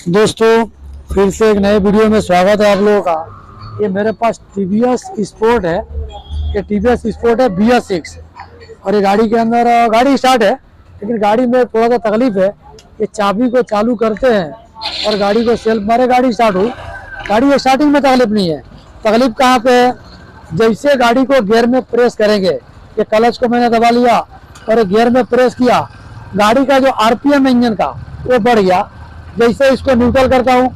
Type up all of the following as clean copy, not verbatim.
दोस्तों, फिर से एक नए वीडियो में स्वागत है आप लोगों का। ये मेरे पास टीवीएस स्पोर्ट है। ये टीवीएस स्पोर्ट है BS6 और ये गाड़ी के अंदर गाड़ी स्टार्ट है, लेकिन गाड़ी में थोड़ा सा तकलीफ है। ये चाबी को चालू करते हैं और गाड़ी को सेल्फ मारे गाड़ी स्टार्ट हुई। गाड़ी स्टार्टिंग में तकलीफ नहीं है। तकलीफ कहाँ पे है? जैसे गाड़ी को गियर में प्रेस करेंगे, ये क्लच को मैंने दबा लिया और गियर में प्रेस किया, गाड़ी का जो RPM इंजन का वो बढ़ गया। जैसे इसको न्यूट्रल करता हूँ,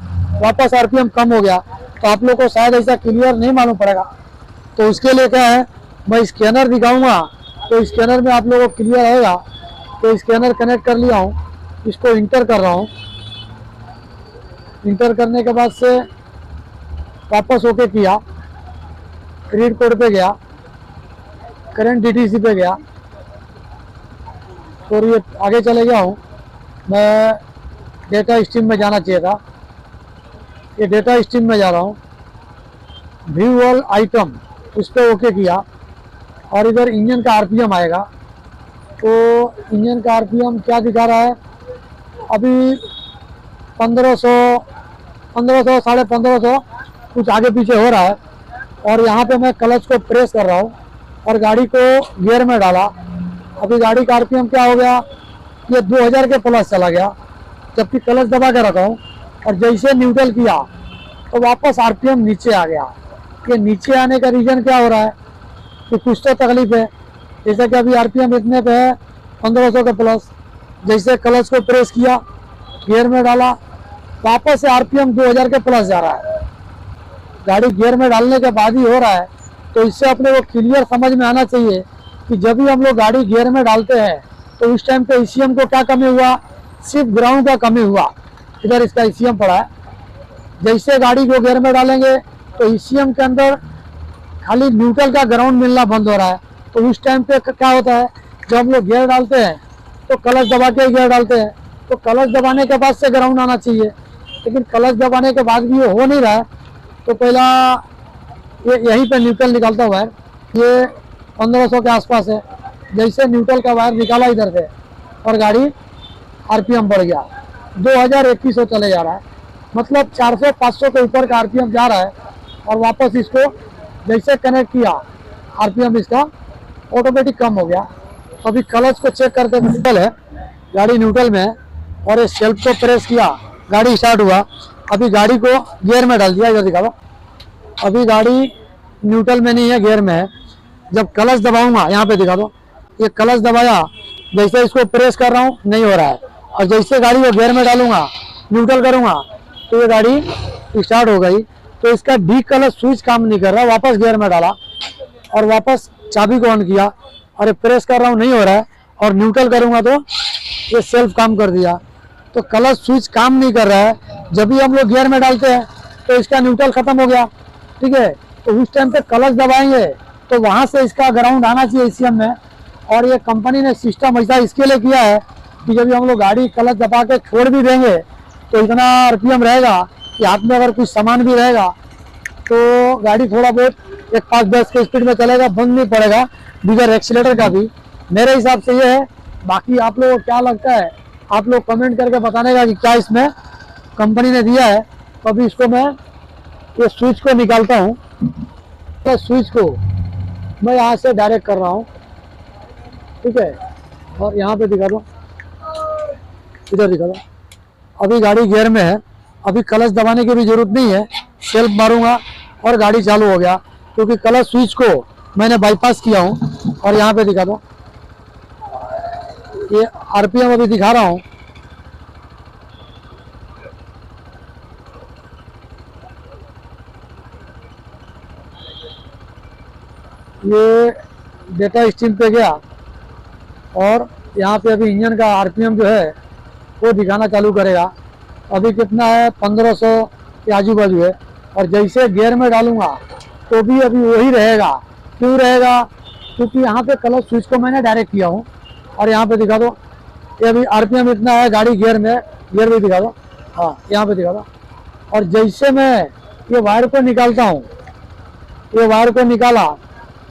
वापस RPM कम हो गया। तो आप लोग को शायद ऐसा क्लियर नहीं मालूम पड़ेगा, तो उसके लिए क्या है, मैं स्कैनर दिखाऊंगा तो स्कैनर में आप लोगों को क्लियर रहेगा। तो स्कैनर कनेक्ट कर लिया हूँ, इसको इंटर कर रहा हूँ। इंटर करने के बाद से वापस ओके किया, क्रेडिट कोड पे गया, करंट DTC पे गया और ये आगे चले गया हूँ। मैं डेटा स्ट्रीम में जाना चाहिए था, ये डेटा स्ट्रीम में जा रहा हूँ। व्यू ऑल आइटम उस पर ओके किया और इधर इंजन का RPM आएगा। तो इंजन का RPM क्या दिखा रहा है अभी? 1500, 1500 कुछ आगे पीछे हो रहा है। और यहाँ पे मैं क्लच को प्रेस कर रहा हूँ और गाड़ी को गियर में डाला। अभी गाड़ी का RPM क्या हो गया? ये 2000 के प्लस चला गया, जबकि क्लच दबा के रखा हूँ। और जैसे न्यूट्रल किया तो वापस RPM नीचे आ गया। ये नीचे आने का रीज़न क्या हो रहा है कि कुछ तो तकलीफ है। जैसे कि अभी RPM इतने पे है 1500 के प्लस। जैसे क्लच को प्रेस किया, गियर में डाला, वापस से RPM 2000 के प्लस जा रहा है। गाड़ी गियर में डालने के बाद ही हो रहा है। तो इससे अपने को क्लियर समझ में आना चाहिए कि जब भी हम लोग गाड़ी गियर में डालते हैं तो उस टाइम पे ECM को क्या कमी हुआ? सिर्फ ग्राउंड का कमी हुआ। इधर इसका ECM पड़ा है। जैसे गाड़ी को गियर में डालेंगे तो ECM के अंदर खाली न्यूट्रल का ग्राउंड मिलना बंद हो रहा है। तो उस टाइम पे क्या होता है, जब हम लोग गियर डालते हैं तो क्लच दबा के गियर डालते हैं, तो क्लच दबाने के बाद से ग्राउंड आना चाहिए, लेकिन क्लच दबाने के बाद भी ये हो नहीं रहा है। तो पहला ये यहीं पे न्यूट्रल निकालता हुआ है, ये 1500 के आसपास है। जैसे न्यूट्रल का वायर निकाला इधर से और गाड़ी RPM बढ़ गया, 2000-2100 चले जा रहा है। मतलब 400-500 के ऊपर का RPM जा रहा है। और वापस इसको जैसे कनेक्ट किया, RPM इसका ऑटोमेटिक कम हो गया। अभी क्लच को चेक करते न्यूट्रल है, गाड़ी न्यूट्रल में है और ये सेल्फ को प्रेस किया, गाड़ी स्टार्ट हुआ। अभी गाड़ी को गियर में डाल दिया, इधर दिखा दो। अभी गाड़ी न्यूट्रल में नहीं है, गियर में है। जब क्लच दबाऊंगा, यहाँ पे दिखा दो, ये क्लच दबाया, जैसे इसको प्रेस कर रहा हूँ नहीं हो रहा है। और जैसे गाड़ी को गियर में डालूंगा, न्यूट्रल करूंगा, तो ये गाड़ी स्टार्ट हो गई। तो इसका D क्लच स्विच काम नहीं कर रहा। वापस गियर में डाला और वापस चाबी को ऑन किया और ये प्रेस कर रहा हूँ नहीं हो रहा है। और न्यूट्रल करूंगा तो ये सेल्फ काम कर दिया। तो क्लच स्विच काम नहीं कर रहा है। जब भी हम लोग गियर में डालते हैं तो इसका न्यूट्रल खत्म हो गया, ठीक है। तो उस टाइम पे क्लच दबाएंगे तो वहां से इसका ग्राउंड आना चाहिए ECM में। और ये कंपनी ने सिस्टम ऐसा इसके लिए किया है कि जब हम लोग गाड़ी क्लच दबा के छोड़ भी देंगे तो इतना RPM रहेगा कि हाथ में अगर कुछ सामान भी रहेगा तो गाड़ी थोड़ा बहुत 1-5-10 के स्पीड में चलेगा, बंद नहीं पड़ेगा बगैर एक्सीलेटर का भी। मेरे हिसाब से ये है। बाकी आप लोगों को क्या लगता है, आप लोग कमेंट करके बताने का कि क्या इसमें कंपनी ने दिया है। तो अभी इसको मैं ये स्विच को निकालता हूँ। तो स्विच को मैं यहाँ से डायरेक्ट कर रहा हूँ, ठीक है। और यहाँ पे दिखा दो, इधर दिखा दो। अभी गाड़ी गियर में है, अभी क्लच दबाने की भी जरूरत नहीं है। सेल्फ मारूंगा और गाड़ी चालू हो गया, क्योंकि क्लच स्विच को मैंने बाईपास किया हूँ। और यहाँ पे दिखा दो, ये RPM अभी दिखा रहा हूँ। ये डेटा स्ट्रीम पे गया और यहाँ पे अभी इंजन का RPM जो है वो दिखाना चालू करेगा। अभी कितना है? 1500 के आजू बाजू है। और जैसे गियर में डालूंगा तो भी अभी वही रहेगा। क्यों रहेगा? क्योंकि यहाँ पे क्लच स्विच को मैंने डायरेक्ट किया हूँ। और यहाँ पे दिखा दो, ये अभी RPM इतना है, गाड़ी गियर में, गियर भी दिखा दो, हाँ यहाँ पे दिखा दो। और जैसे मैं ये वायर को निकालता हूँ, ये वायर को निकाला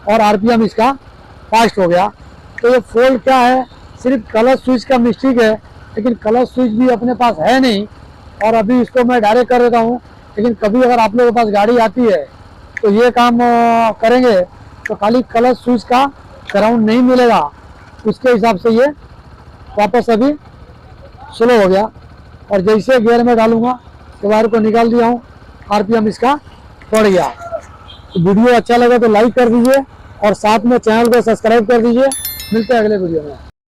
और RPM इसका फास्ट हो गया। तो ये फॉल्ट क्या है? सिर्फ क्लच स्विच का मिस्टेक है, लेकिन क्लच स्विच भी अपने पास है नहीं। और अभी इसको मैं डायरेक्ट कर देता हूँ। लेकिन कभी अगर आप लोगों के पास गाड़ी आती है तो ये काम करेंगे तो खाली क्लच स्विच का ग्राउंड नहीं मिलेगा, उसके हिसाब से ये वापस अभी स्लो हो गया। और जैसे गियर में डालूंगा तो वायर को निकाल दिया हूँ, आरपीएम इसका बढ़ गया। तो वीडियो अच्छा लगा तो लाइक कर दीजिए और साथ में चैनल को सब्सक्राइब कर दीजिए। मिलते हैं अगले वीडियो में।